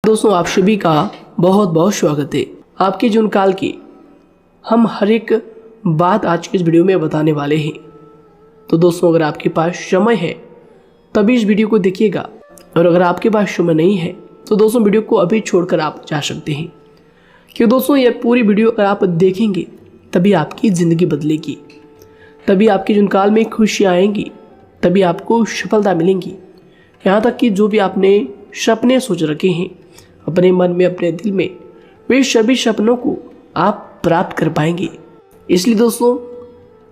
दोस्तों आप सभी का बहुत बहुत स्वागत है। आपके जून काल की हम हर एक बात आज के इस वीडियो में बताने वाले हैं। तो दोस्तों अगर आपके पास समय है तभी इस वीडियो को देखिएगा, और अगर आपके पास समय नहीं है तो दोस्तों वीडियो को अभी छोड़कर आप जा सकते हैं। क्यों दोस्तों, ये पूरी वीडियो अगर आप देखेंगे तभी आपकी ज़िंदगी बदलेगी, तभी आपके जून काल में खुशियाँ आएंगी, तभी आपको सफलता मिलेंगी। यहाँ तक कि जो भी आपने सपने सोच रखे हैं अपने मन में, अपने दिल में, वे सभी सपनों को आप प्राप्त कर पाएंगे। इसलिए दोस्तों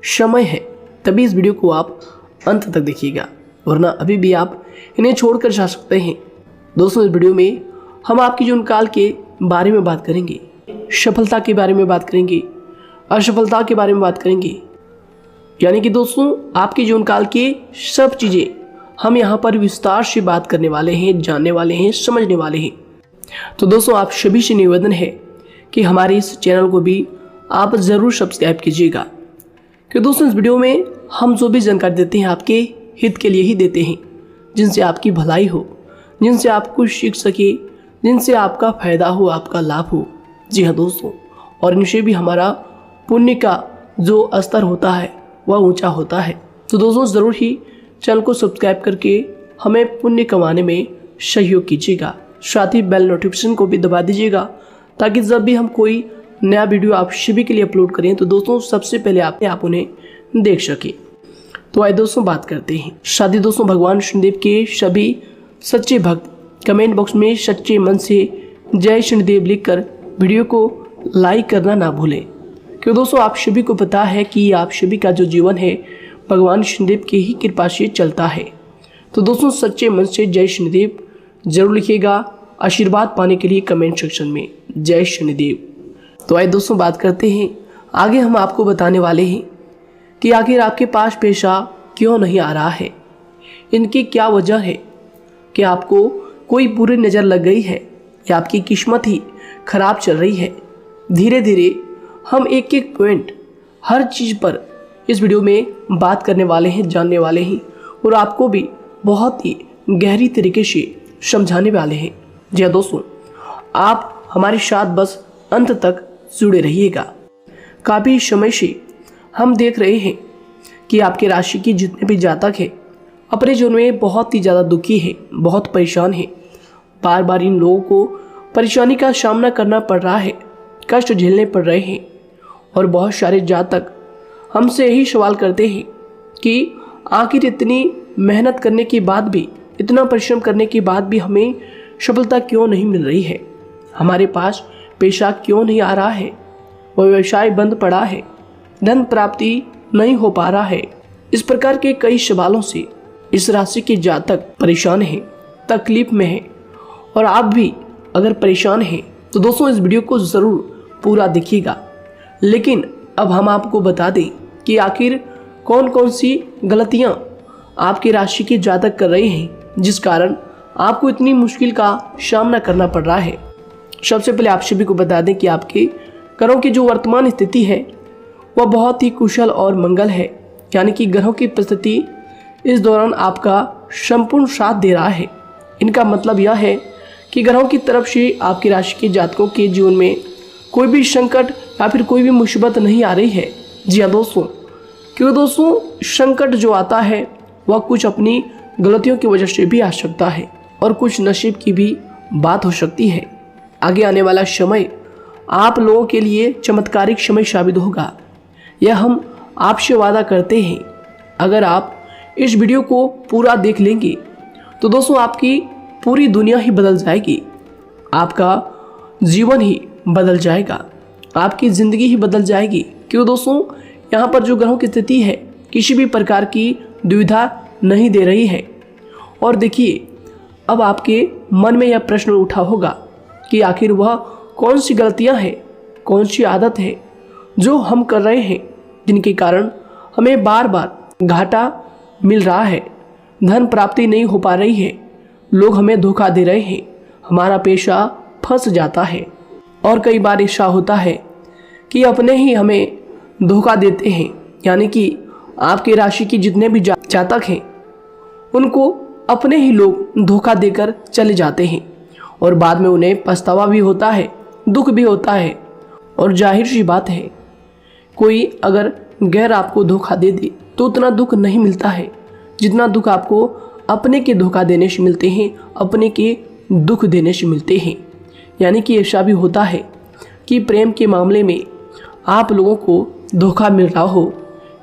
समय है तभी इस वीडियो को आप अंत तक देखिएगा, वरना अभी भी आप इन्हें छोड़कर जा सकते हैं। दोस्तों इस वीडियो में हम आपकी जून काल के बारे में बात करेंगे, सफलता के बारे में बात करेंगे, असफलता के बारे में बात करेंगे। यानी कि दोस्तों आपके जून काल के सब चीज़ें हम यहाँ पर विस्तार से बात करने वाले हैं, जानने वाले हैं, समझने वाले हैं। तो दोस्तों आप सभी से निवेदन है कि हमारे इस चैनल को भी आप ज़रूर सब्सक्राइब कीजिएगा, क्योंकि दोस्तों इस वीडियो में हम जो भी जानकारी देते हैं आपके हित के लिए ही देते हैं, जिनसे आपकी भलाई हो, जिनसे आप कुछ सीख सके, जिनसे आपका फ़ायदा हो, आपका लाभ हो। जी हाँ दोस्तों, और इनसे भी हमारा पुण्य का जो स्तर होता है वह ऊंचा होता है। तो दोस्तों ज़रूर ही चैनल को सब्सक्राइब करके हमें पुण्य कमाने में सहयोग कीजिएगा। साथ ही बेल नोटिफिकेशन को भी दबा दीजिएगा, ताकि जब भी हम कोई नया वीडियो आप सभी के लिए अपलोड करें तो दोस्तों सबसे पहले आप उन्हें देख सकें। तो आइए दोस्तों बात करते हैं। साथ ही दोस्तों भगवान शनिदेव के सभी सच्चे भक्त कमेंट बॉक्स में सच्चे मन से जय शनिदेव लिखकर वीडियो को लाइक करना ना भूलें, क्योंकि दोस्तों आप सभी को पता है कि आप सभी का जो जीवन है भगवान शनिदेव की ही कृपा से चलता है। तो दोस्तों सच्चे मन से जय शनिदेव जरूर लिखिएगा, आशीर्वाद पाने के लिए कमेंट सेक्शन में जय शनिदेव। तो आइए दोस्तों बात करते हैं। आगे हम आपको बताने वाले हैं कि आखिर आपके पास पैसा क्यों नहीं आ रहा है, इनकी क्या वजह है, कि आपको कोई बुरी नज़र लग गई है या आपकी किस्मत ही खराब चल रही है। धीरे धीरे हम एक एक पॉइंट हर चीज़ पर इस वीडियो में बात करने वाले हैं, जानने वाले हैं, और आपको भी बहुत ही गहरी तरीके से समझाने वाले हैं। जी हाँ दोस्तों, आप हमारे साथ बस अंत तक जुड़े रहिएगा। काफ़ी समय से हम देख रहे हैं कि आपके राशि की जितने भी जातक हैं अपने जीवन में बहुत ही ज़्यादा दुखी है, बहुत परेशान है। बार बार इन लोगों को परेशानी का सामना करना पड़ रहा है, कष्ट झेलने पड़ रहे हैं। और बहुत सारे जातक हमसे यही सवाल करते हैं कि आखिर इतनी मेहनत करने के बाद भी, इतना परिश्रम करने के बाद भी हमें सफलता क्यों नहीं मिल रही है, हमारे पास पैसा क्यों नहीं आ रहा है, वह व्यवसाय बंद पड़ा है, धन प्राप्ति नहीं हो पा रहा है। इस प्रकार के कई सवालों से इस राशि के जातक परेशान हैं, तकलीफ में हैं। और आप भी अगर परेशान हैं तो दोस्तों इस वीडियो को ज़रूर पूरा देखिएगा। लेकिन अब हम आपको बता दें कि आखिर कौन कौन सी गलतियां आपकी राशि के जातक कर रहे हैं जिस कारण आपको इतनी मुश्किल का सामना करना पड़ रहा है। सबसे पहले आप सभी को बता दें कि आपके ग्रहों की जो वर्तमान स्थिति है वह बहुत ही कुशल और मंगल है, यानी कि ग्रहों की परिस्थिति इस दौरान आपका संपूर्ण साथ दे रहा है। इनका मतलब यह है कि ग्रहों की तरफ से आपकी राशि के जातकों के जीवन में कोई भी संकट या फिर कोई भी मुसीबत नहीं आ रही है। जी हाँ दोस्तों, क्योंकि दोस्तों संकट जो आता है वह कुछ अपनी गलतियों की वजह से भी आ सकता है, और कुछ नसीब की भी बात हो सकती है। आगे आने वाला समय आप लोगों के लिए चमत्कारिक समय साबित होगा, यह हम आपसे वादा करते हैं। अगर आप इस वीडियो को पूरा देख लेंगे तो दोस्तों आपकी पूरी दुनिया ही बदल जाएगी, आपका जीवन ही बदल जाएगा, आपकी ज़िंदगी ही बदल जाएगी। क्यों दोस्तों, यहाँ पर जो ग्रहों की स्थिति है किसी भी प्रकार की दुविधा नहीं दे रही है। और देखिए अब आपके मन में यह प्रश्न उठा होगा कि आखिर वह कौन सी गलतियाँ हैं, कौन सी आदत है जो हम कर रहे हैं जिनके कारण हमें बार बार घाटा मिल रहा है, धन प्राप्ति नहीं हो पा रही है, लोग हमें धोखा दे रहे हैं, हमारा पैसा फंस जाता है। और कई बार ऐसा होता है कि अपने ही हमें धोखा देते हैं, यानी कि आपके राशि की जितने भी जातक हैं उनको अपने ही लोग धोखा देकर चले जाते हैं और बाद में उन्हें पछतावा भी होता है, दुख भी होता है। और जाहिर सी बात है, कोई अगर गैर आपको धोखा दे दे तो उतना दुख नहीं मिलता है जितना दुख आपको अपने के धोखा देने से मिलते हैं, अपने के दुख देने से मिलते हैं। यानी कि ऐसा भी होता है कि प्रेम के मामले में आप लोगों को धोखा मिल रहा हो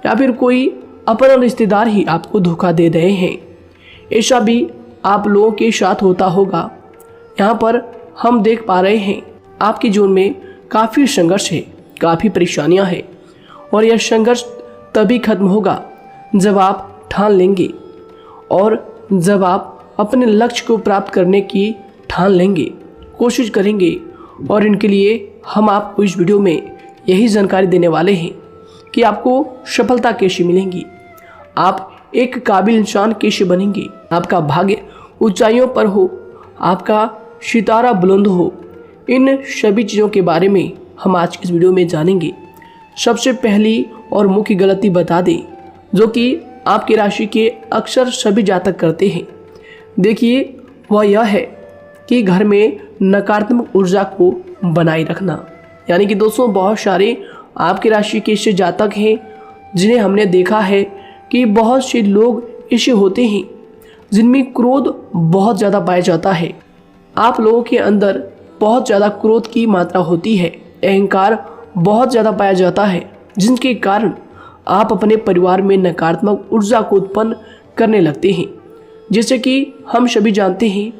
या फिर कोई अपना रिश्तेदार ही आपको धोखा दे रहे हैं। ऐसा भी आप लोगों के साथ होता होगा। यहाँ पर हम देख पा रहे हैं आपके जीवन में काफ़ी संघर्ष है, काफ़ी परेशानियाँ हैं और यह संघर्ष तभी खत्म होगा जब आप ठान लेंगे और जब आप अपने लक्ष्य को प्राप्त करने की ठान लेंगे, कोशिश करेंगे। और इनके लिए हम आपको इस वीडियो में यही जानकारी देने वाले हैं कि आपको सफलता कैसे मिलेंगी, आप एक काबिल इंसान कैसे बनेंगे, आपका भाग्य ऊंचाइयों पर हो, आपका सितारा बुलंद हो। इन सभी चीज़ों के बारे में हम आज की इस वीडियो में जानेंगे। सबसे पहली और मुख्य गलती बता दें जो कि आपकी राशि के अक्सर सभी जातक करते हैं। देखिए, वह यह है कि घर में नकारात्मक ऊर्जा को बनाए रखना। यानी कि दोस्तों, बहुत सारे आपकी राशि के ऐसे जातक हैं जिन्हें हमने देखा है कि बहुत से लोग ऐसे होते हैं जिनमें क्रोध बहुत ज़्यादा पाया जाता है। आप लोगों के अंदर बहुत ज़्यादा क्रोध की मात्रा होती है, अहंकार बहुत ज़्यादा पाया जाता है, जिनके कारण आप अपने परिवार में नकारात्मक ऊर्जा को उत्पन्न करने लगते हैं। जैसे कि हम सभी जानते हैं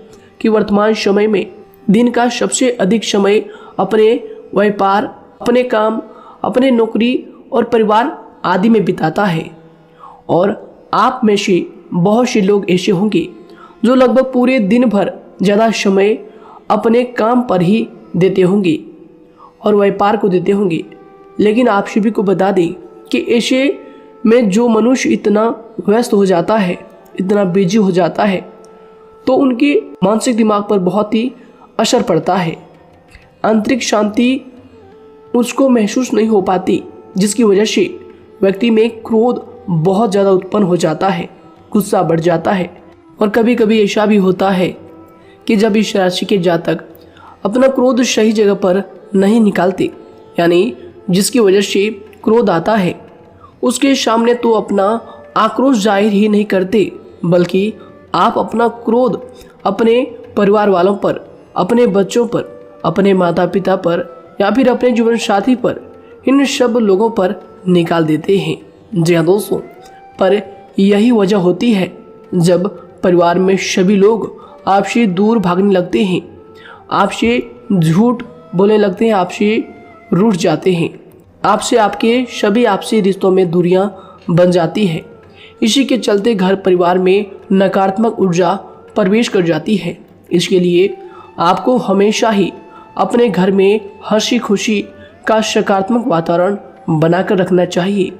कि वर्तमान समय में दिन का सबसे अधिक समय अपने व्यापार, अपने काम, अपने नौकरी और परिवार आदि में बिताता है। और आप में से बहुत से लोग ऐसे होंगे जो लगभग पूरे दिन भर ज़्यादा समय अपने काम पर ही देते होंगे और व्यापार को देते होंगे। लेकिन आप सभी को बता दें कि ऐसे में जो मनुष्य इतना व्यस्त हो जाता है, इतना बिजी हो जाता है, तो उनके मानसिक दिमाग पर बहुत ही असर पड़ता है। आंतरिक शांति उसको महसूस नहीं हो पाती, जिसकी वजह से व्यक्ति में क्रोध बहुत ज़्यादा उत्पन्न हो जाता है, गुस्सा बढ़ जाता है। और कभी कभी ऐसा भी होता है कि जब इस राशि के जातक अपना क्रोध सही जगह पर नहीं निकालते, यानी जिसकी वजह से क्रोध आता है, उसके सामने तो अपना आक्रोश जाहिर ही नहीं करते, बल्कि आप अपना क्रोध अपने परिवार वालों पर, अपने बच्चों पर, अपने माता पिता पर या फिर अपने जीवन साथी पर, इन सब लोगों पर निकाल देते हैं। जी हाँ दोस्तों, पर यही वजह होती है जब परिवार में सभी लोग आपसे दूर भागने लगते हैं, आपसे झूठ बोलने लगते हैं, आपसे रूठ जाते हैं, आपसे आपके सभी आपसी रिश्तों में दूरियां बन जाती है। इसी के चलते घर परिवार में नकारात्मक ऊर्जा प्रवेश कर जाती है। इसके लिए आपको हमेशा ही अपने घर में हंसी खुशी का सकारात्मक वातावरण बनाकर रखना चाहिए।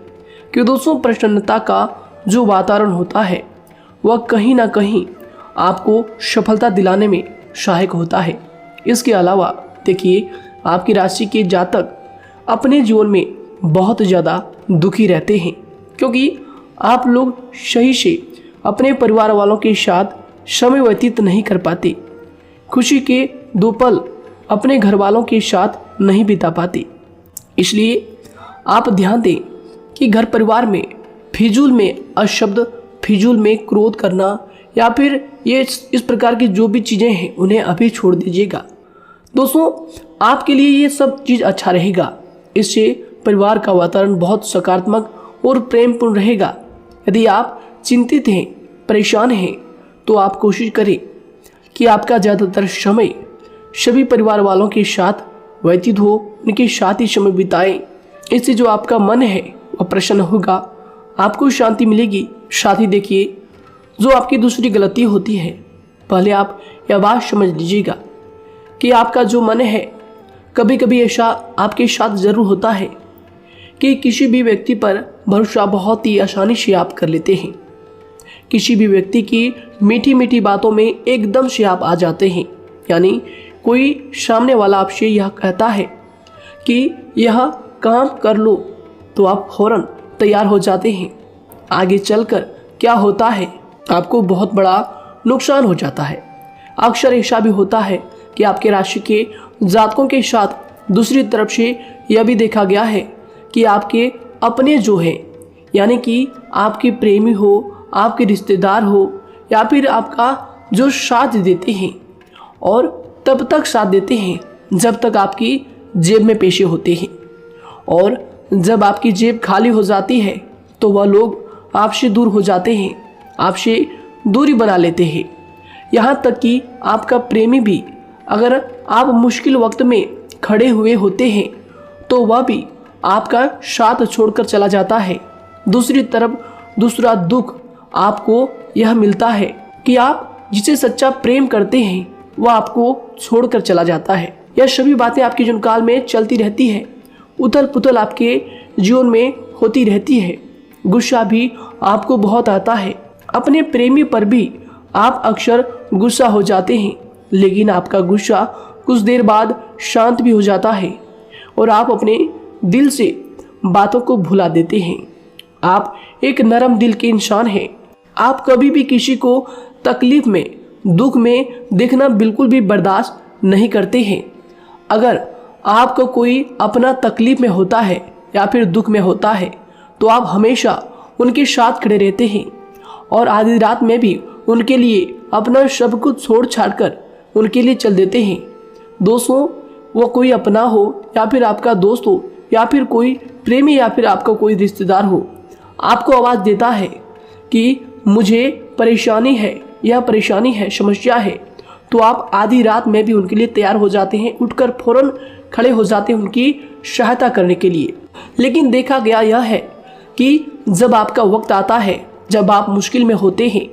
कि दोस्तों, प्रसन्नता का जो वातावरण होता है वह कहीं ना कहीं आपको सफलता दिलाने में सहायक होता है। इसके अलावा देखिए, आपकी राशि के जातक अपने जीवन में बहुत ज़्यादा दुखी रहते हैं, क्योंकि आप लोग सही से अपने परिवार वालों के साथ समय व्यतीत नहीं कर पाते, खुशी के दो पल अपने घर वालों के साथ नहीं बिता पाते। इसलिए आप ध्यान दें कि घर परिवार में फिजूल में अशब्द, फिजूल में क्रोध करना या फिर ये इस प्रकार की जो भी चीज़ें हैं उन्हें अभी छोड़ दीजिएगा। दोस्तों, आपके लिए ये सब चीज़ अच्छा रहेगा। इससे परिवार का वातावरण बहुत सकारात्मक और प्रेमपूर्ण रहेगा। यदि आप चिंतित हैं, परेशान हैं, तो आप कोशिश करें कि आपका ज़्यादातर समय सभी परिवार वालों के साथ व्यतीत हो, उनके साथ ही समय बिताएं। इससे जो आपका मन है वह प्रसन्न होगा, आपको शांति मिलेगी। साथ ही देखिए, जो आपकी दूसरी गलती होती है, पहले आप यह बात समझ लीजिएगा कि आपका जो मन है, कभी कभी ऐसा आपके साथ ज़रूर होता है कि किसी भी व्यक्ति पर भरोसा बहुत ही आसानी से आप कर लेते हैं। किसी भी व्यक्ति की मीठी मीठी बातों में एकदम से आप आ जाते हैं। यानी कोई सामने वाला आपसे यह कहता है कि यह काम कर लो, तो आप फौरन तैयार हो जाते हैं। आगे चलकर क्या होता है, आपको बहुत बड़ा नुकसान हो जाता है। अक्सर ऐसा भी होता है कि आपके राशि के जातकों के साथ दूसरी तरफ से यह भी देखा गया है कि आपके अपने जो हैं, यानी कि आपके प्रेमी हो, आपके रिश्तेदार हो, या फिर आपका जो साथ देते हैं और तब तक साथ देते हैं जब तक आपकी जेब में पैसे होते हैं, और जब आपकी जेब खाली हो जाती है तो वह लोग आपसे दूर हो जाते हैं, आपसे दूरी बना लेते हैं। यहाँ तक कि आपका प्रेमी भी, अगर आप मुश्किल वक्त में खड़े हुए होते हैं तो वह भी आपका साथ छोड़कर चला जाता है। दूसरी तरफ दूसरा दुख आपको यह मिलता है कि आप जिसे सच्चा प्रेम करते हैं वह आपको छोड़कर चला जाता है। यह सभी बातें आपके जीवन काल में चलती रहती है। उथल पुथल आपके जीवन में होती रहती है। गुस्सा भी आपको बहुत आता है। अपने प्रेमी पर भी आप अक्सर गुस्सा हो जाते हैं, लेकिन आपका गुस्सा कुछ देर बाद शांत भी हो जाता है और आप अपने दिल से बातों को भुला देते हैं। आप एक नरम दिल के इंसान हैं। आप कभी भी किसी को तकलीफ में, दुख में देखना बिल्कुल भी बर्दाश्त नहीं करते हैं। अगर आपको कोई अपना तकलीफ में होता है या फिर दुख में होता है तो आप हमेशा उनके साथ खड़े रहते हैं और आधी रात में भी उनके लिए अपना सब कुछ छोड़ छाड़ कर उनके लिए चल देते हैं। दोस्तों, वो कोई अपना हो या फिर आपका दोस्त हो या फिर कोई प्रेमी या फिर आपका कोई रिश्तेदार हो, आपको आवाज़ देता है कि मुझे परेशानी है, यह परेशानी है, समस्या है, तो आप आधी रात में भी उनके लिए तैयार हो जाते हैं, उठकर फौरन खड़े हो जाते हैं उनकी सहायता करने के लिए। लेकिन देखा गया यह है कि जब आपका वक्त आता है, जब आप मुश्किल में होते हैं,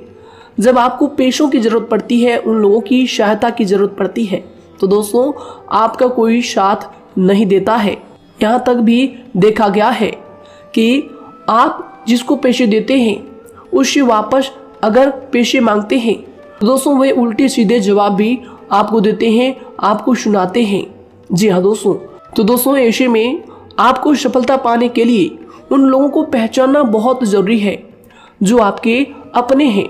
जब आपको पैसों की ज़रूरत पड़ती है, उन लोगों की सहायता की ज़रूरत पड़ती है, तो दोस्तों आपका कोई साथ नहीं देता है। यहाँ तक भी देखा गया है कि आप जिसको पैसे देते हैं उससे वापस अगर पैसे मांगते हैं तो दोस्तों वे उल्टे सीधे जवाब भी आपको देते हैं, आपको सुनाते हैं। जी हाँ दोस्तों, तो दोस्तों ऐसे में आपको सफलता पाने के लिए उन लोगों को पहचानना बहुत ज़रूरी है जो आपके अपने हैं,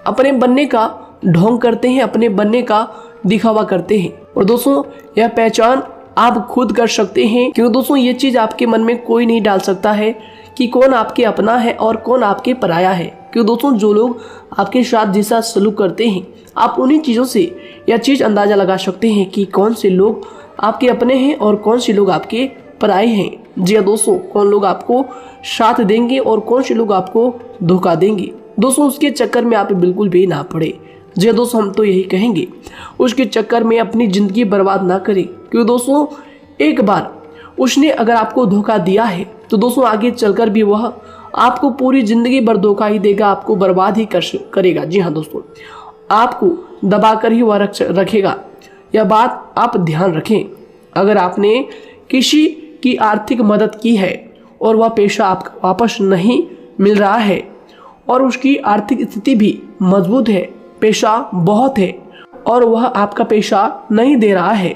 अपने बनने का ढोंग करते हैं, अपने बनने का दिखावा करते हैं। और दोस्तों यह पहचान आप खुद कर सकते हैं, क्योंकि दोस्तों ये चीज़ आपके मन में कोई नहीं डाल सकता है कि कौन आपके अपना है और कौन आपके पराया है। क्योंकि दोस्तों जो लोग आपके साथ जैसा सलूक करते हैं, आप उन्हीं चीज़ों से यह चीज़ अंदाज़ा लगा सकते हैं कि कौन से लोग आपके अपने हैं और कौन से लोग आपके पराए हैं। जी हाँ दोस्तों, कौन लोग आपको साथ देंगे और कौन से लोग आपको धोखा देंगे। दोस्तों उसके चक्कर में आप बिल्कुल भी ना पड़े। जी हाँ दोस्तों, हम तो यही कहेंगे उसके चक्कर में अपनी ज़िंदगी बर्बाद ना करें, क्योंकि दोस्तों एक बार उसने अगर आपको धोखा दिया है तो दोस्तों आगे चलकर भी वह आपको पूरी ज़िंदगी भर धोखा ही देगा, आपको बर्बाद ही करेगा। जी हाँ दोस्तों, आपको दबा कर ही वह रखेगा। यह बात आप ध्यान रखें। अगर आपने किसी की आर्थिक मदद की है और वह पैसा आपको वापस नहीं मिल रहा है और उसकी आर्थिक स्थिति भी मजबूत है, पैसा बहुत है और वह आपका पैसा नहीं दे रहा है,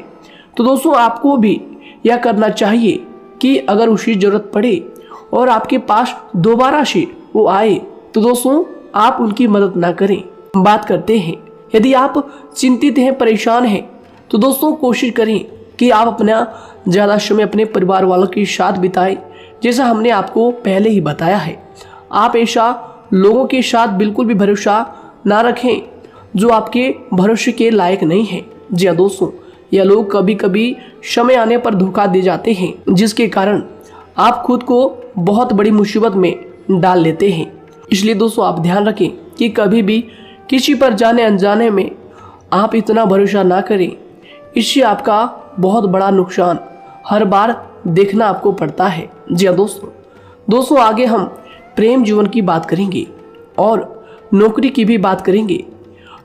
तो दोस्तों आपको भी यह करना चाहिए कि अगर उसकी ज़रूरत पड़े और आपके पास दोबारा से वो आए तो दोस्तों आप उनकी मदद ना करें। बात करते हैं, यदि आप चिंतित हैं, परेशान हैं, तो दोस्तों कोशिश करें कि आप अपना ज़्यादा समय अपने परिवार वालों के साथ बिताएं, जैसा हमने आपको पहले ही बताया है। आप ऐसा लोगों के साथ बिल्कुल भी भरोसा ना रखें जो आपके भरोसे के लायक नहीं है। जी हाँ दोस्तों, यह लोग कभी कभी समय आने पर धोखा दे जाते हैं, जिसके कारण आप खुद को बहुत बड़ी मुसीबत में डाल लेते हैं। इसलिए दोस्तों आप ध्यान रखें कि कभी भी किसी पर जाने अनजाने में आप इतना भरोसा ना करें, इससे आपका बहुत बड़ा नुकसान हर बार देखना आपको पड़ता है। जी हाँ दोस्तों आगे हम प्रेम जीवन की बात करेंगे और नौकरी की भी बात करेंगे।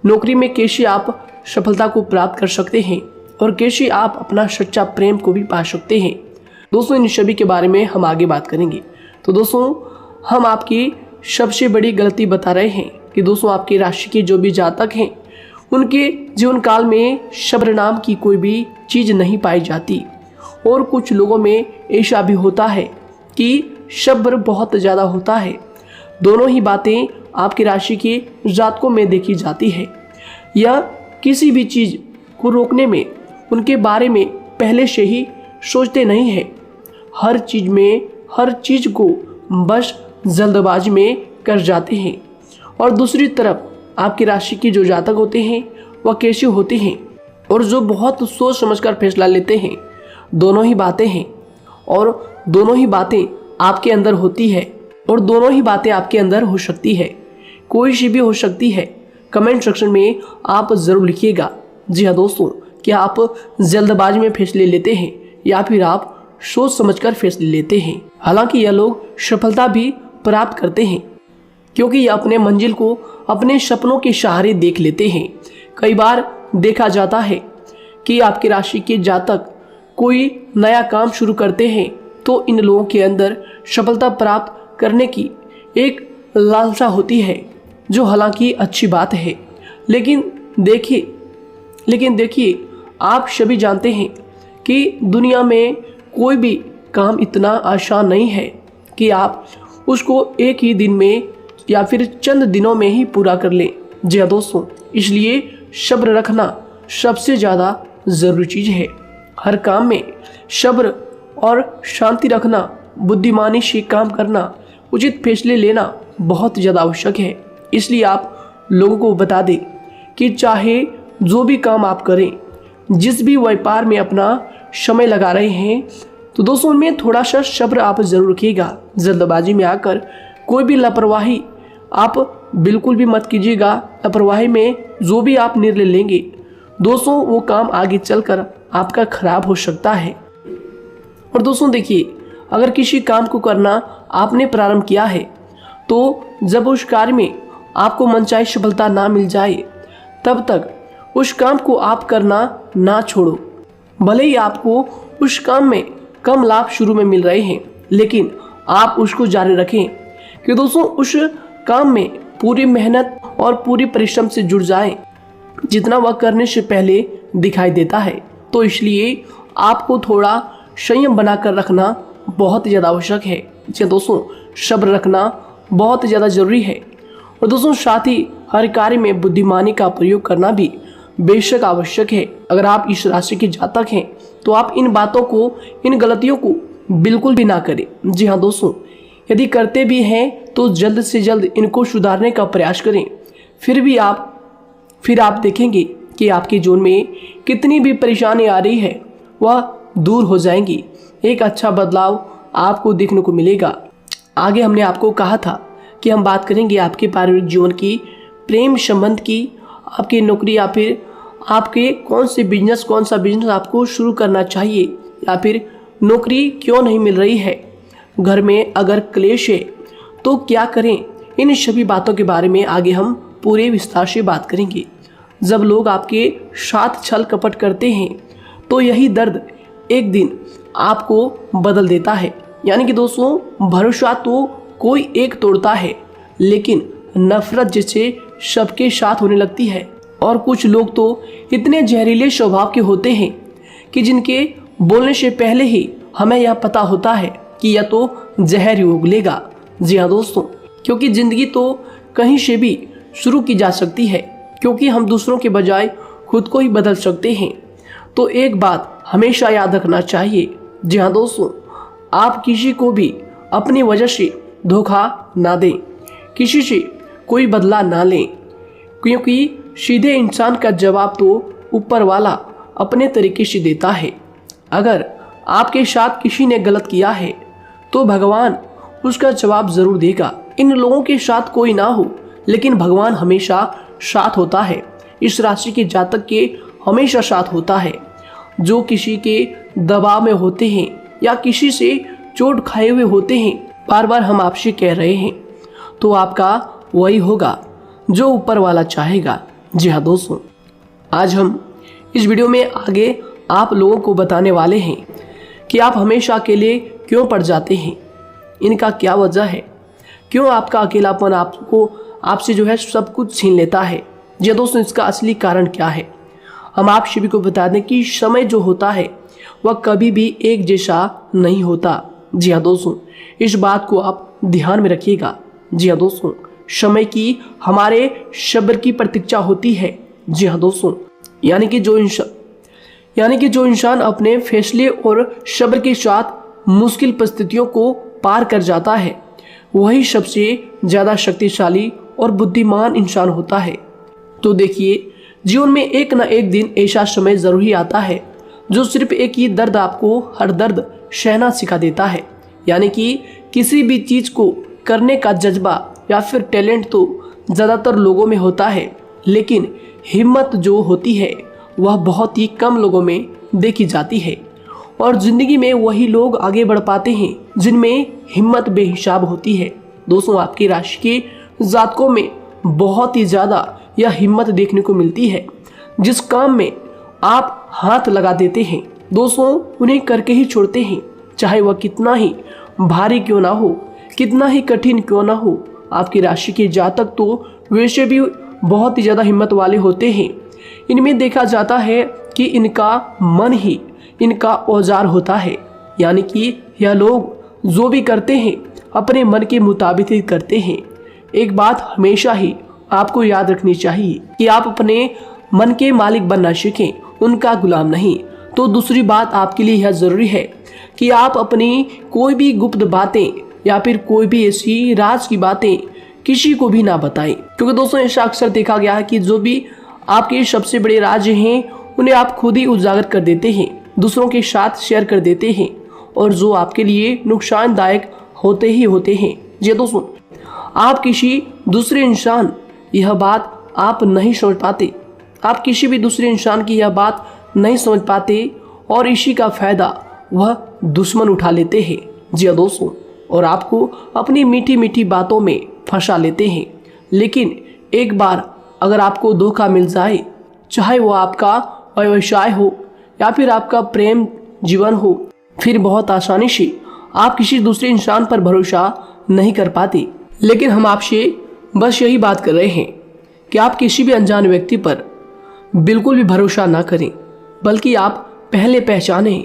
नौकरी में कैसे आप सफलता को प्राप्त कर सकते हैं और कैसे आप अपना सच्चा प्रेम को भी पा सकते हैं। दोस्तों इन सभी के बारे में हम आगे बात करेंगे। तो दोस्तों हम आपकी सबसे बड़ी गलती बता रहे हैं कि दोस्तों आपकी राशि के जो भी जातक हैं उनके जीवन काल में सब्र नाम की कोई भी चीज़ नहीं पाई जाती, और कुछ लोगों में ऐसा भी होता है कि सब्र बहुत ज़्यादा होता है। दोनों ही बातें आपकी राशि के जातकों में देखी जाती है। या किसी भी चीज़ को रोकने में, उनके बारे में पहले से ही सोचते नहीं हैं। हर चीज़ को बस जल्दबाजी में कर जाते हैं। और दूसरी तरफ आपकी राशि के जो जातक होते हैं वह कैसे होते हैं, और जो बहुत सोच समझकर फैसला लेते हैं। दोनों ही बातें हैं और दोनों ही बातें आपके अंदर होती है, और दोनों ही बातें आपके अंदर हो सकती है। कोई सी भी हो सकती है। कमेंट सेक्शन में आप ज़रूर लिखिएगा। जी हाँ दोस्तों, क्या आप जल्दबाजी में फैसले लेते हैं या फिर आप सोच समझकर फैसले लेते हैं। हालांकि यह लोग सफलता भी प्राप्त करते हैं, क्योंकि ये अपने मंजिल को अपने सपनों के सहारे देख लेते हैं। कई बार देखा जाता है कि आपकी राशि के जातक कोई नया काम शुरू करते हैं तो इन लोगों के अंदर सफलता प्राप्त करने की एक लालसा होती है, जो हालांकि अच्छी बात है। लेकिन देखिए आप सभी जानते हैं कि दुनिया में कोई भी काम इतना आसान नहीं है कि आप उसको एक ही दिन में या फिर चंद दिनों में ही पूरा कर लें। जी हाँ दोस्तों, इसलिए सब्र रखना सबसे ज़्यादा ज़रूरी चीज़ है। हर काम में सब्र और शांति रखना, बुद्धिमानी से काम करना, उचित फैसले लेना बहुत ज़्यादा आवश्यक है। इसलिए आप लोगों को बता दें कि चाहे जो भी काम आप करें, जिस भी व्यापार में अपना समय लगा रहे हैं, तो दोस्तों उनमें थोड़ा सा सब्र आप ज़रूर रखिएगा। जल्दबाजी में आकर कोई भी लापरवाही आप बिल्कुल भी मत कीजिएगा। लापरवाही में जो भी आप निर्णय लेंगे दोस्तों, वो काम आगे चलकर आपका खराब हो सकता है। और दोस्तों देखिए, अगर किसी काम को करना आपने प्रारंभ किया है, तो जब उस कार्य में आपको मनचाही सफलता ना मिल जाए, तब तक उस काम को आप करना ना छोड़ो। भले ही आपको उस काम में कम लाभ शुरू में मिल रहे हैं, लेकिन आप उसको जारी रखें कि दोस्तों उस काम में पूरी मेहनत और पूरी परिश्रम से जुड़ जाए, जितना वह करने से पहले दिखाई देता है। तो इसलिए आपको थोड़ा संयम बनाकर रखना बहुत ज़्यादा आवश्यक है। जी दोस्तों, सब्र रखना बहुत ज़्यादा ज़रूरी है। और दोस्तों साथ ही हर कार्य में बुद्धिमानी का प्रयोग करना भी बेशक आवश्यक है। अगर आप इस राशि के जातक हैं तो आप इन बातों को, इन गलतियों को बिल्कुल भी ना करें। जी हाँ दोस्तों, यदि करते भी हैं तो जल्द से जल्द इनको सुधारने का प्रयास करें। फिर आप देखेंगे कि आपके जीवन में कितनी भी परेशानी आ रही है वह दूर हो जाएंगी। एक अच्छा बदलाव आपको देखने को मिलेगा। आगे हमने आपको कहा था कि हम बात करेंगे आपके पारिवारिक जीवन की, प्रेम संबंध की, आपकी नौकरी या फिर आपके कौन सा बिजनेस आपको शुरू करना चाहिए, या फिर नौकरी क्यों नहीं मिल रही है, घर में अगर क्लेश है तो क्या करें। इन सभी बातों के बारे में आगे हम पूरे विस्तार से बात करेंगे। जब लोग आपके साथ छल कपट करते हैं तो यही दर्द एक दिन आपको बदल देता है। यानी कि दोस्तों, भरोसा तो कोई एक तोड़ता है, लेकिन नफरत जैसे सबके साथ होने लगती है। और कुछ लोग तो इतने जहरीले स्वभाव के होते हैं कि जिनके बोलने से पहले ही हमें यह पता होता है कि यह तो जहर ही उगलेगा। जी हाँ दोस्तों, क्योंकि ज़िंदगी तो कहीं से भी शुरू की जा सकती है, क्योंकि हम दूसरों के बजाय खुद को ही बदल सकते हैं। तो एक बात हमेशा याद रखना चाहिए। जी हाँ दोस्तों, आप किसी को भी अपनी वजह से धोखा ना दें, किसी से कोई बदला ना लें, क्योंकि सीधे इंसान का जवाब तो ऊपर वाला अपने तरीके से देता है। अगर आपके साथ किसी ने गलत किया है तो भगवान उसका जवाब ज़रूर देगा। इन लोगों के साथ कोई ना हो, लेकिन भगवान हमेशा साथ होता है। इस राशि के जातक के हमेशा साथ होता है। जो किसी के दबाव में होते हैं या किसी से चोट खाए हुए होते हैं, बार बार हम आपसे कह रहे हैं, तो आपका वही होगा जो ऊपर वाला चाहेगा। जी हाँ दोस्तों, आज हम इस वीडियो में आगे आप लोगों को बताने वाले हैं कि आप हमेशा अकेले क्यों पड़ जाते हैं, इनका क्या वजह है, क्यों आपका अकेलापन आपसे जो है सब कुछ छीन लेता है। जी दोस्तों, इसका असली कारण क्या है हम आप सभी को बता दें कि समय जो होता है वह कभी भी एक जैसा नहीं होता। जी हाँ दोस्तों, इस बात को आप ध्यान में रखिएगा। जी हाँ दोस्तों, समय की हमारे सब्र की प्रतीक्षा होती है। जी हाँ दोस्तों, यानी कि जो इंसान अपने फैसले और सब्र के साथ मुश्किल परिस्थितियों को पार कर जाता है वही सबसे ज़्यादा शक्तिशाली और बुद्धिमान इंसान होता है। तो देखिए, जीवन में एक ना एक दिन ऐसा समय ज़रूर ही आता है जो सिर्फ एक ही दर्द आपको हर दर्द सहना सिखा देता है। यानी कि किसी भी चीज़ को करने का जज्बा या फिर टैलेंट तो ज़्यादातर लोगों में होता है, लेकिन हिम्मत जो होती है वह बहुत ही कम लोगों में देखी जाती है। और ज़िंदगी में वही लोग आगे बढ़ पाते हैं जिनमें हिम्मत बेहिसाब होती है। दोस्तों, आपकी राशि के जातकों में बहुत ही ज़्यादा यह हिम्मत देखने को मिलती है। जिस काम में आप हाथ लगा देते हैं दोस्तों उन्हें करके ही छोड़ते हैं, चाहे वह कितना ही भारी क्यों ना हो, कितना ही कठिन क्यों ना हो। आपकी राशि के जातक तो वैसे भी बहुत ही ज़्यादा हिम्मत वाले होते हैं। इनमें देखा जाता है कि इनका मन ही इनका औजार होता है। यानी कि यह लोग जो भी करते हैं अपने मन के मुताबिक ही करते हैं। एक बात हमेशा ही आपको याद रखनी चाहिए कि आप अपने मन के मालिक बनना सीखें, उनका गुलाम नहीं। तो दूसरी बात आपके लिए यह ज़रूरी है कि आप अपनी कोई भी गुप्त बातें या फिर कोई भी ऐसी राज की बातें किसी को भी ना बताएं, क्योंकि दोस्तों ऐसा अक्सर देखा गया है कि जो भी आपके सबसे बड़े राज हैं उन्हें आप खुद ही उजागर कर देते हैं, दूसरों के साथ शेयर कर देते हैं और जो आपके लिए नुकसानदायक होते ही होते हैं। जी दोस्तों, आप किसी दूसरे इंसान यह बात आप नहीं समझ पाते, आप किसी भी दूसरे इंसान की यह बात नहीं समझ पाते और इसी का फायदा वह दुश्मन उठा लेते हैं। जी दोस्तों, और आपको अपनी मीठी मीठी बातों में फंसा लेते हैं। लेकिन एक बार अगर आपको धोखा मिल जाए, चाहे वो आपका व्यवसाय हो या फिर आपका प्रेम जीवन हो, फिर बहुत आसानी से आप किसी दूसरे इंसान पर भरोसा नहीं कर पाते। लेकिन हम आपसे बस यही बात कर रहे हैं कि आप किसी भी अनजान व्यक्ति पर बिल्कुल भी भरोसा ना करें, बल्कि आप पहले पहचानें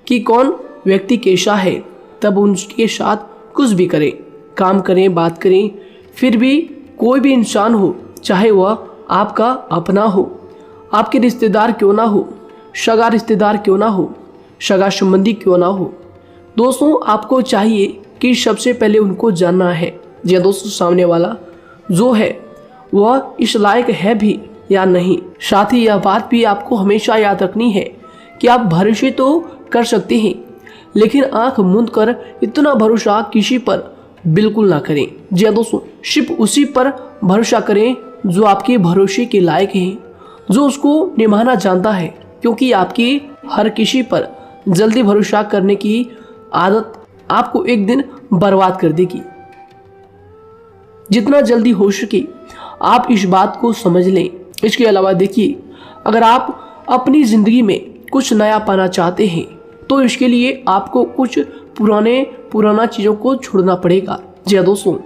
कि कौन व्यक्ति कैसा है, तब उनके साथ कुछ भी करें, काम करें, बात करें। फिर भी कोई भी इंसान हो, चाहे वह आपका अपना हो, आपके रिश्तेदार क्यों ना हो, सगा रिश्तेदार क्यों ना हो, सगा संबंधी क्यों ना हो, दोस्तों आपको चाहिए कि सबसे पहले उनको जानना है या दोस्तों सामने वाला जो है वह इस लायक है भी या नहीं। साथ ही यह बात भी आपको हमेशा याद रखनी है कि आप भरोसे तो कर सकते हैं, लेकिन आंख मूंद कर इतना भरोसा किसी पर बिल्कुल ना करें। जी दोस्तों, सिर्फ उसी पर भरोसा करें जो आपके भरोसे के लायक है, जो उसको निभाना जानता है, क्योंकि आपकी हर किसी पर जल्दी भरोसा करने की आदत आपको एक दिन बर्बाद कर देगी। जितना जल्दी हो सके आप इस बात को समझ लें। इसके अलावा देखिए, अगर आप अपनी ज़िंदगी में कुछ नया पाना चाहते हैं तो इसके लिए आपको कुछ पुराना चीज़ों को छोड़ना पड़ेगा। जी दोस्तों,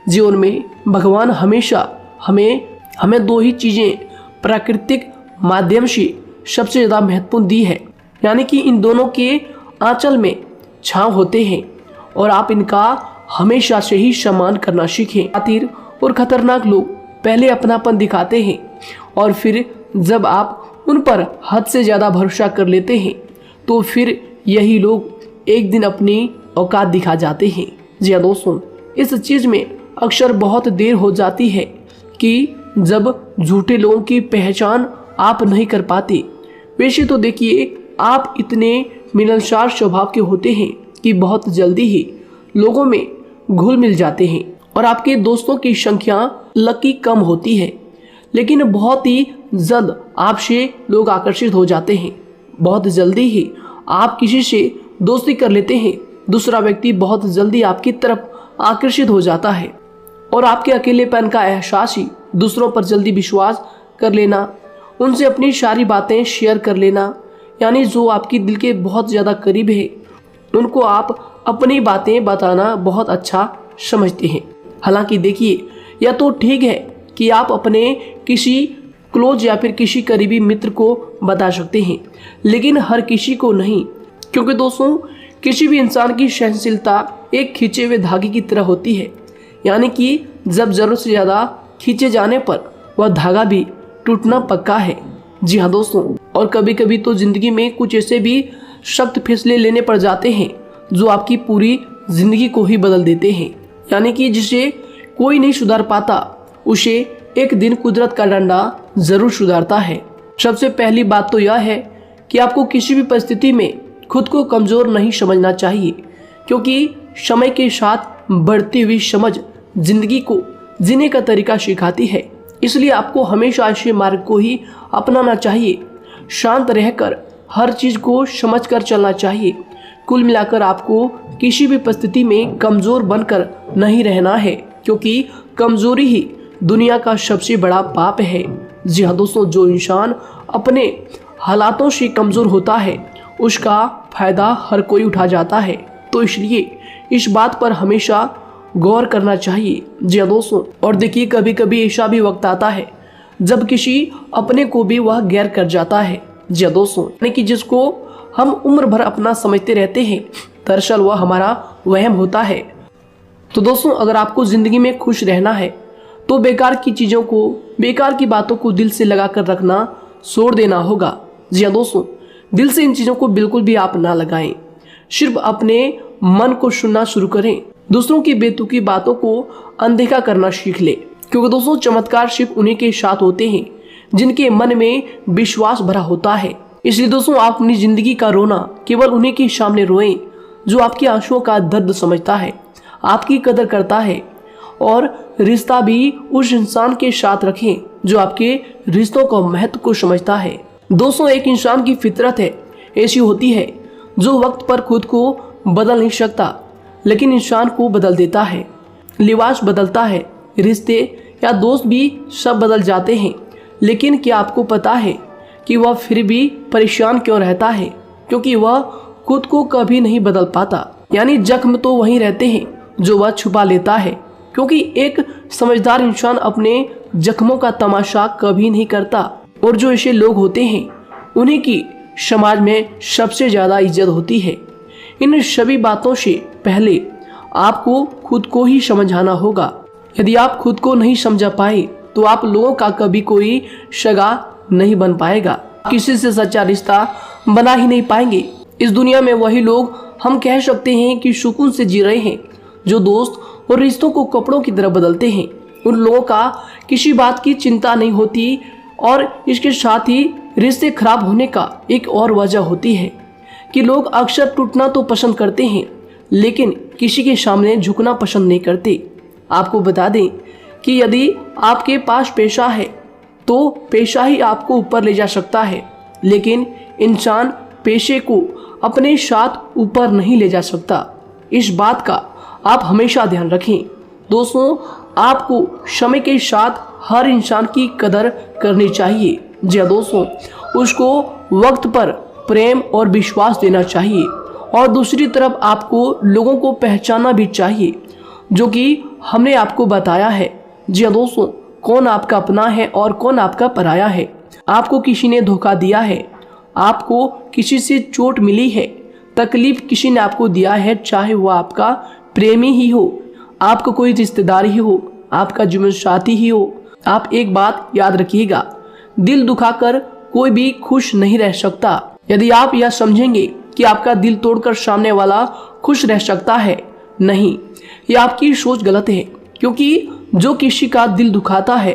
जीवन में भगवान हमेशा हमें दो ही चीज़ें प्राकृतिक माध्यम से सबसे ज़्यादा महत्वपूर्ण दी है, यानी कि इन दोनों के आंचल में छांव होते हैं और आप इनका हमेशा से ही सम्मान करना सीखें। खातिर और खतरनाक लोग पहले अपनापन दिखाते हैं और फिर जब आप उन पर हद से ज़्यादा भरोसा कर लेते हैं तो फिर यही लोग एक दिन अपनी औकात दिखा जाते हैं। जी हाँ दोस्तों, इस चीज़ में अक्सर बहुत देर हो जाती है कि जब झूठे लोगों की पहचान आप नहीं कर पाते। वैसे तो देखिए, आप इतने मिलनसार स्वभाव के होते हैं कि बहुत जल्दी ही लोगों में घुल मिल जाते हैं और आपके दोस्तों की संख्या लकी कम होती है, लेकिन बहुत ही जल्द आपसे लोग आकर्षित हो जाते हैं। बहुत जल्दी ही आप किसी से दोस्ती कर लेते हैं, दूसरा व्यक्ति बहुत जल्दी आपकी तरफ आकर्षित हो जाता है और आपके अकेलेपन का एहसास ही दूसरों पर जल्दी विश्वास कर लेना, उनसे अपनी सारी बातें शेयर कर लेना, यानी जो आपकी दिल के बहुत ज़्यादा करीब है उनको आप अपनी बातें बताना बहुत अच्छा समझते हैं। हालांकि देखिए, यह तो ठीक है कि आप अपने किसी क्लोज या फिर किसी करीबी मित्र को बता सकते हैं, लेकिन हर किसी को नहीं, क्योंकि दोस्तों किसी भी इंसान की सहनशीलता एक खींचे हुए धागे की तरह होती है, यानी कि जब ज़रूरत से ज़्यादा खींचे जाने पर वह धागा भी टूटना पक्का है। जी हाँ दोस्तों, और कभी कभी तो जिंदगी में कुछ ऐसे भी सख्त फैसले लेने पड़ जाते हैं जो आपकी पूरी जिंदगी को ही बदल देते हैं। यानी कि जिसे कोई नहीं सुधार पाता उसे एक दिन कुदरत का डंडा जरूर सुधारता है। सबसे पहली बात तो यह है कि आपको किसी भी परिस्थिति में खुद को कमजोर नहीं समझना चाहिए, क्योंकि समय के साथ बढ़ती हुई समझ जिंदगी को जीने का तरीका सिखाती है। इसलिए आपको हमेशा ऐसे मार्ग को ही अपनाना चाहिए। शांत रहकर हर चीज को समझकर चलना चाहिए। कुल मिलाकर आपको किसी भी परिस्थिति में कमजोर बनकर नहीं रहना है, क्योंकि कमजोरी ही दुनिया का सबसे बड़ा पाप है। जी हाँ दोस्तों, जो इंसान अपने हालातों से कमजोर होता है उसका फायदा हर कोई उठा जाता है। तो इसलिए इस बात पर हमेशा गौर करना चाहिए। जी हाँ दोस्तों, और देखिए कभी कभी ऐसा भी वक्त आता है जब किसी अपने को भी वह गैर कर जाता है। जी हाँ दोस्तों, यानी कि जिसको हम उम्र भर अपना समझते रहते हैं, दरअसल वह हमारा वहम होता है। तो दोस्तों, अगर आपको जिंदगी में खुश रहना है तो बेकार की चीज़ों को, बेकार की बातों को दिल से लगा कर रखना छोड़ देना होगा। जी हाँ दोस्तों, दिल से इन चीज़ों को बिल्कुल भी आप ना लगाएं। सिर्फ अपने मन को सुनना शुरू करें। दूसरों की बेतुकी बातों को अनदेखा करना सीख ले, क्योंकि दोस्तों चमत्कार सिर्फ उन्हीं के साथ होते हैं जिनके मन में विश्वास भरा होता है। इसलिए दोस्तों, आप अपनी जिंदगी का रोना केवल उन्हीं के सामने रोएं जो आपके आंसुओं का दर्द समझता है, आपकी कदर करता है। और रिश्ता भी उस इंसान के साथ रखें जो आपके रिश्तों का महत्व को समझता है। दोस्तों, एक इंसान की फितरत है ऐसी होती है जो वक्त पर खुद को बदल नहीं सकता, लेकिन इंसान को बदल देता है। लिबास बदलता है, रिश्ते या दोस्त भी सब बदल जाते हैं, लेकिन क्या आपको पता है कि वह फिर भी परेशान क्यों रहता है? क्योंकि वह खुद को कभी नहीं बदल पाता। यानी जख्म तो वहीं रहते हैं जो वह छुपा लेता है, क्योंकि एक समझदार इंसान अपने जख्मों का तमाशा कभी नहीं करता। और जो ऐसे लोग होते हैं उन्हीं की समाज में सबसे ज्यादा इज्जत होती है। इन सभी बातों से पहले आपको खुद को ही समझाना होगा। यदि आप खुद को नहीं समझा पाए तो आप लोगों का कभी कोई सगा नहीं बन पाएगा, किसी से सच्चा रिश्ता बना ही नहीं पाएंगे। इस दुनिया में वही लोग हम कह सकते हैं कि सुकून से जी रहे हैं जो दोस्त और रिश्तों को कपड़ों की तरह बदलते हैं। उन लोगों का किसी बात की चिंता नहीं होती, और इसके साथ ही रिश्ते खराब होने का एक और वजह होती है कि लोग अक्सर टूटना तो पसंद करते हैं, लेकिन किसी के सामने झुकना पसंद नहीं करते। आपको बता दें कि यदि आपके पास पैसा है तो पैसा ही आपको ऊपर ले जा सकता है, लेकिन इंसान पैसे को अपने साथ ऊपर नहीं ले जा सकता। इस बात का आप हमेशा ध्यान रखें। दोस्तों, आपको समय के साथ हर इंसान की कदर करनी चाहिए। जी हाँ दोस्तों, उसको वक्त पर प्रेम और विश्वास देना चाहिए, और दूसरी तरफ आपको लोगों को पहचानना भी चाहिए जो कि हमने आपको बताया है। जी हाँ दोस्तों, कौन आपका अपना है और कौन आपका पराया है। आपको किसी ने धोखा दिया है, आपको किसी से चोट मिली है, तकलीफ किसी ने आपको दिया है, चाहे वो आपका प्रेमी ही हो, आपका कोई रिश्तेदार ही हो, आपका जीवन साथी ही हो। आप एक बात याद रखिएगा, दिल दुखाकर कोई भी खुश नहीं रह सकता। यदि आप यह समझेंगे कि आपका दिल तोड़कर सामने वाला खुश रह सकता है, नहीं, यह आपकी सोच गलत है। क्योंकि जो किसी का दिल दुखाता है,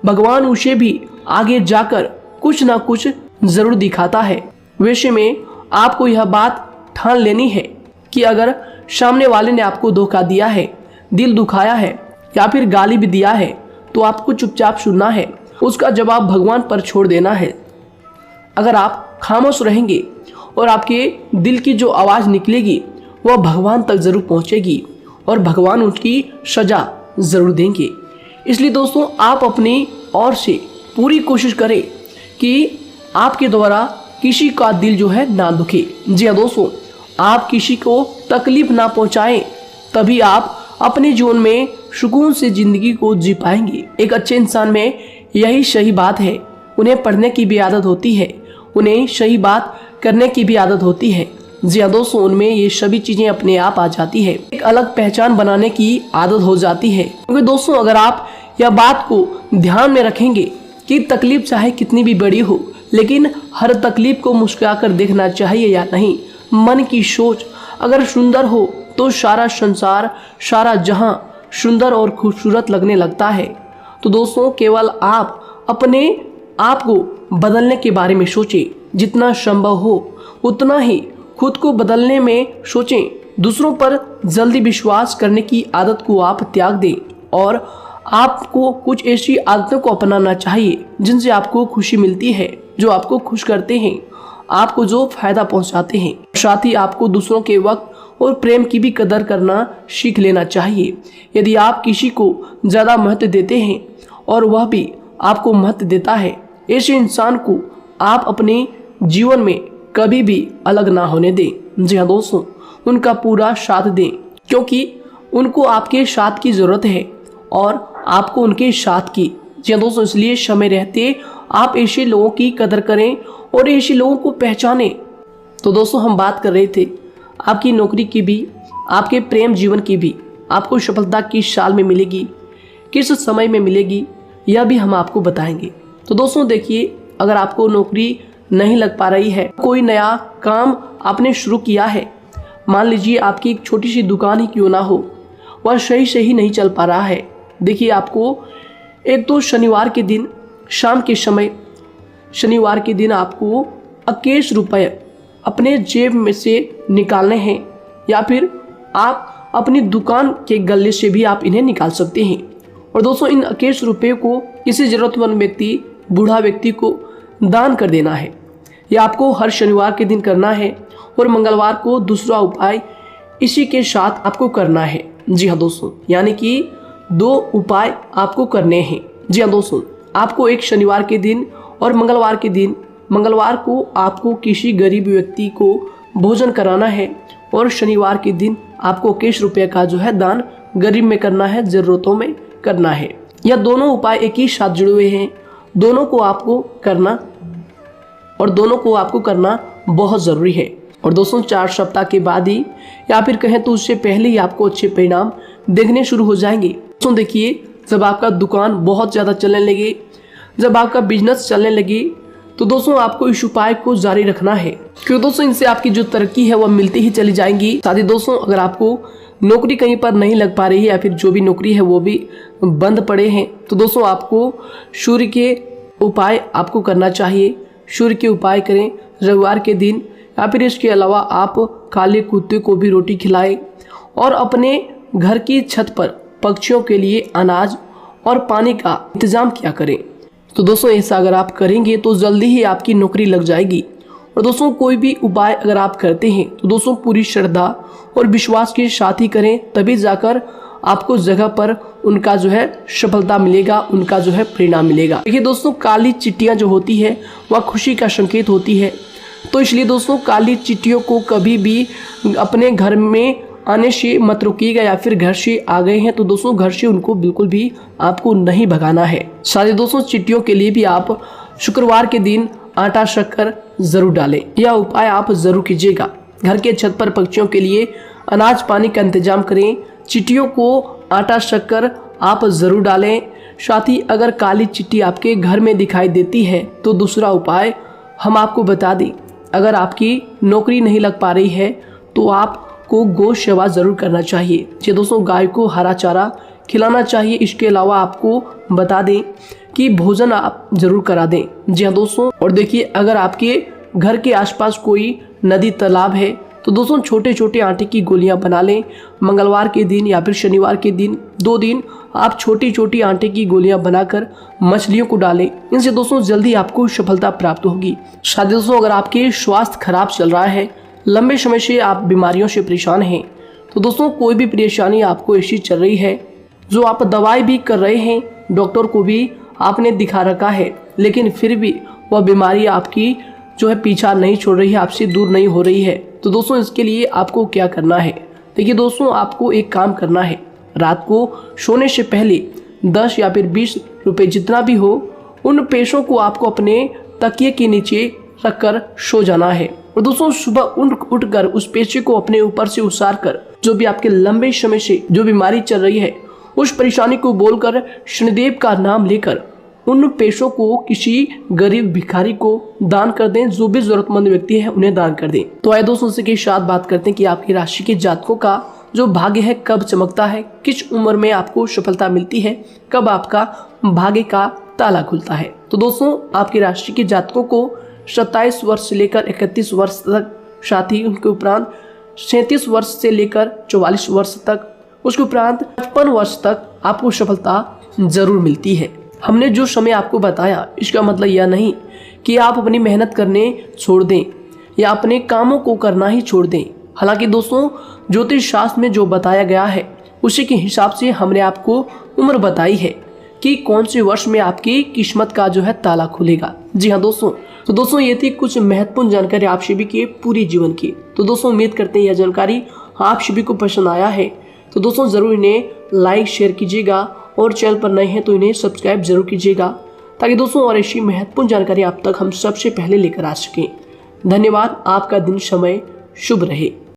भगवान उसे भी आगे जाकर कुछ ना कुछ जरूर दिखाता है। वैसे में आपको यह बात ठान लेनी है कि अगर सामने वाले ने आपको धोखा दिया है, दिल दुखाया है या फिर गाली भी दिया है, तो आपको चुपचाप सुनना है, उसका जवाब भगवान पर छोड़ देना है। अगर आप खामोश रहेंगे और आपके दिल की जो आवाज़ निकलेगी वह भगवान तक जरूर पहुंचेगी, और भगवान उसकी सजा ज़रूर देंगे। इसलिए दोस्तों, आप अपनी ओर से पूरी कोशिश करें कि आपके द्वारा किसी का दिल जो है ना दुखे। जी हाँ दोस्तों, आप किसी को तकलीफ ना पहुंचाएं, तभी आप अपने जीवन में सुकून से ज़िंदगी को जी पाएंगे। एक अच्छे इंसान में यही सही बात है। उन्हें पढ़ने की भी आदत होती है, उन्हें सही बात करने की भी आदत होती है। जी हाँ दोस्तों, उनमें ये सभी चीज़ें अपने आप आ जाती है। एक अलग पहचान बनाने की आदत हो जाती है। क्योंकि दोस्तों, अगर आप यह बात को ध्यान में रखेंगे कि तकलीफ चाहे कितनी भी बड़ी हो, लेकिन हर तकलीफ को मुस्कुराकर देखना चाहिए या नहीं। मन की सोच अगर सुंदर हो तो सारा संसार, सारा जहां सुंदर और खूबसूरत लगने लगता है। तो दोस्तों केवल आप अपने आप को बदलने के बारे में सोचें, जितना संभव हो उतना ही खुद को बदलने में सोचें। दूसरों पर जल्दी विश्वास करने की आदत को आप त्याग दें और आपको कुछ ऐसी आदतों को अपनाना चाहिए जिनसे आपको खुशी मिलती है, जो आपको खुश करते हैं, आपको जो फायदा पहुंचाते हैं। साथ ही आपको दूसरों के वक्त और प्रेम की भी कदर करना सीख लेना चाहिए। यदि आप किसी को ज़्यादा महत्व देते हैं और वह भी आपको महत्व देता है, ऐसे इंसान को आप अपने जीवन में कभी भी अलग ना होने दें। जी हाँ दोस्तों, उनका पूरा साथ दें, क्योंकि उनको आपके साथ की ज़रूरत है और आपको उनके साथ की। जी हाँ दोस्तों, इसलिए समय रहते आप ऐसे लोगों की कदर करें और ऐसे लोगों को पहचानें। तो दोस्तों हम बात कर रहे थे आपकी नौकरी की भी, आपके प्रेम जीवन की भी। आपको सफलता किस साल में मिलेगी, किस समय में मिलेगी, यह भी हम आपको बताएंगे। तो दोस्तों देखिए, अगर आपको नौकरी नहीं लग पा रही है, कोई नया काम आपने शुरू किया है, मान लीजिए आपकी एक छोटी सी दुकान ही क्यों ना हो, वह सही से ही नहीं चल पा रहा है। देखिए आपको एक तो शनिवार के दिन शाम के समय, शनिवार के दिन आपको 21 रुपये अपने जेब में से निकालने हैं, या फिर आप अपनी दुकान के गले से भी आप इन्हें निकाल सकते हैं। और दोस्तों इन 21 रुपये को किसी ज़रूरतमंद व्यक्ति, बूढ़ा व्यक्ति को दान कर देना है। यह आपको हर शनिवार के दिन करना है और मंगलवार को दूसरा उपाय इसी के साथ आपको करना है। जी हाँ दोस्तों, यानी कि 2 उपाय आपको करने हैं। जी हाँ दोस्तों, आपको एक शनिवार के दिन और मंगलवार के दिन, मंगलवार को आपको किसी गरीब व्यक्ति को भोजन कराना है और शनिवार के दिन आपको 21 रुपये का जो है दान गरीब में करना है, ज़रूरतों में करना है। यह दोनों उपाय एक ही साथ जुड़े हुए हैं, दोनों को आपको करना और दोनों को आपको करना बहुत ज़रूरी है। और दोस्तों 4 सप्ताह के बाद ही, या फिर कहें तो उससे पहले ही आपको अच्छे परिणाम देखने शुरू हो जाएंगे। दोस्तों देखिए, जब आपका दुकान बहुत ज़्यादा चलने लगे, जब आपका बिजनेस चलने लगे, तो दोस्तों आपको इस उपाय को जारी रखना है, क्योंकि दोस्तों इनसे आपकी जो तरक्की है वह मिलती ही चली जाएंगी। साथ ही दोस्तों अगर आपको नौकरी कहीं पर नहीं लग पा रही है, या फिर जो भी नौकरी है वो भी बंद पड़े हैं, तो दोस्तों आपको सूर्य के उपाय आपको करना चाहिए। सूर्य के उपाय करें रविवार के दिन, या फिर इसके अलावा आप काले कुत्ते को भी रोटी खिलाएं और अपने घर की छत पर पक्षियों के लिए अनाज और पानी का इंतजाम किया करें। तो दोस्तों ऐसा अगर आप करेंगे तो जल्दी ही आपकी नौकरी लग जाएगी। और दोस्तों कोई भी उपाय अगर आप करते हैं तो दोस्तों पूरी श्रद्धा और विश्वास के साथ ही करें, तभी जाकर आपको जगह पर उनका जो है सफलता मिलेगा, उनका जो है परिणाम मिलेगा। देखिए दोस्तों, काली चिट्टियाँ जो होती है वह खुशी का संकेत होती है, तो इसलिए दोस्तों काली चिट्टियों को कभी भी अपने घर में आने से मत रोकिएगा, या फिर घर से आ गए हैं तो दोस्तों घर से उनको बिल्कुल भी आपको नहीं भगाना है। साथ ही दोस्तों चिट्टियों के लिए भी आप शुक्रवार के दिन आटा शक्कर जरूर डालें, यह उपाय आप जरूर कीजिएगा। घर के छत पर पक्षियों के लिए अनाज पानी का इंतजाम करें, चिट्टियों को आटा शक्कर आप ज़रूर डालें। साथ ही अगर काली चिट्टी आपके घर में दिखाई देती है तो दूसरा उपाय हम आपको बता दें, अगर आपकी नौकरी नहीं लग पा रही है तो आपको गौ सेवा ज़रूर करना चाहिए। जी दोस्तों, गाय को हरा चारा खिलाना चाहिए। इसके अलावा आपको बता दें कि भोजन आप ज़रूर करा दें। जी हाँ दोस्तों, और देखिए अगर आपके घर के आसपास कोई नदी तालाब है तो दोस्तों छोटे छोटे आटे की गोलियां बना लें। मंगलवार के दिन या फिर शनिवार के दिन 2 दिन आप छोटी छोटी आटे की गोलियां बनाकर मछलियों को डालें। इनसे दोस्तों जल्दी आपको सफलता प्राप्त होगी। साथ ही दोस्तों अगर आपके स्वास्थ्य खराब चल रहा है, लंबे समय से आप बीमारियों से परेशान हैं, तो दोस्तों कोई भी परेशानी आपको ऐसी चल रही है जो आप दवाई भी कर रहे हैं, डॉक्टर को भी आपने दिखा रखा है, लेकिन फिर भी वह बीमारी आपकी जो है पीछा नहीं छोड़ रही है, आपसे दूर नहीं हो रही है, तो दोस्तों इसके लिए आपको क्या करना है। देखिए दोस्तों, आपको एक काम करना है, रात को सोने से पहले 10 या फिर 20 रुपए जितना भी हो, उन पैसों को आपको अपने तकिए के नीचे रखकर सो जाना है। और दोस्तों सुबह उठकर उस पैसे को अपने ऊपर से उतार कर, जो भी आपके लंबे समय से जो बीमारी चल रही है उस परेशानी को बोलकर शनिदेव का नाम लेकर उन पैसों को किसी गरीब भिखारी को दान कर दें, जो भी जरूरतमंद व्यक्ति है उन्हें दान कर दें। तो आइए दोस्तों उसी के साथ बात करते हैं कि आपकी राशि के जातकों का जो भाग्य है कब चमकता है, किस उम्र में आपको सफलता मिलती है, कब आपका भाग्य का ताला खुलता है। तो दोस्तों आपकी राशि के जातकों को 27 वर्ष से लेकर 31 वर्ष तक, साथ ही उनके उपरांत 37 वर्ष से लेकर 44 वर्ष तक, उसके उपरांत 55 वर्ष तक आपको सफलता जरूर मिलती है। हमने जो समय आपको बताया इसका मतलब यह नहीं कि आप अपनी मेहनत करने छोड़ दें या अपने कामों को करना ही छोड़ दें। हालांकि दोस्तों ज्योतिष शास्त्र में जो बताया गया है उसी के हिसाब से हमने आपको उम्र बताई है कि कौन से वर्ष में आपकी किस्मत का जो है ताला खुलेगा। जी हाँ दोस्तों, तो दोस्तों ये थी कुछ महत्वपूर्ण जानकारी आप सभी के पूरे जीवन की। तो दोस्तों उम्मीद करते हैं यह जानकारी आप सभी को पसंद आया है। तो दोस्तों जरूर इन्हें लाइक शेयर कीजिएगा और चैनल पर नए हैं तो इन्हें सब्सक्राइब जरूर कीजिएगा, ताकि दोस्तों और ऐसी महत्वपूर्ण जानकारी आप तक हम सबसे पहले लेकर आ सकें। धन्यवाद। आपका दिन समय शुभ रहे।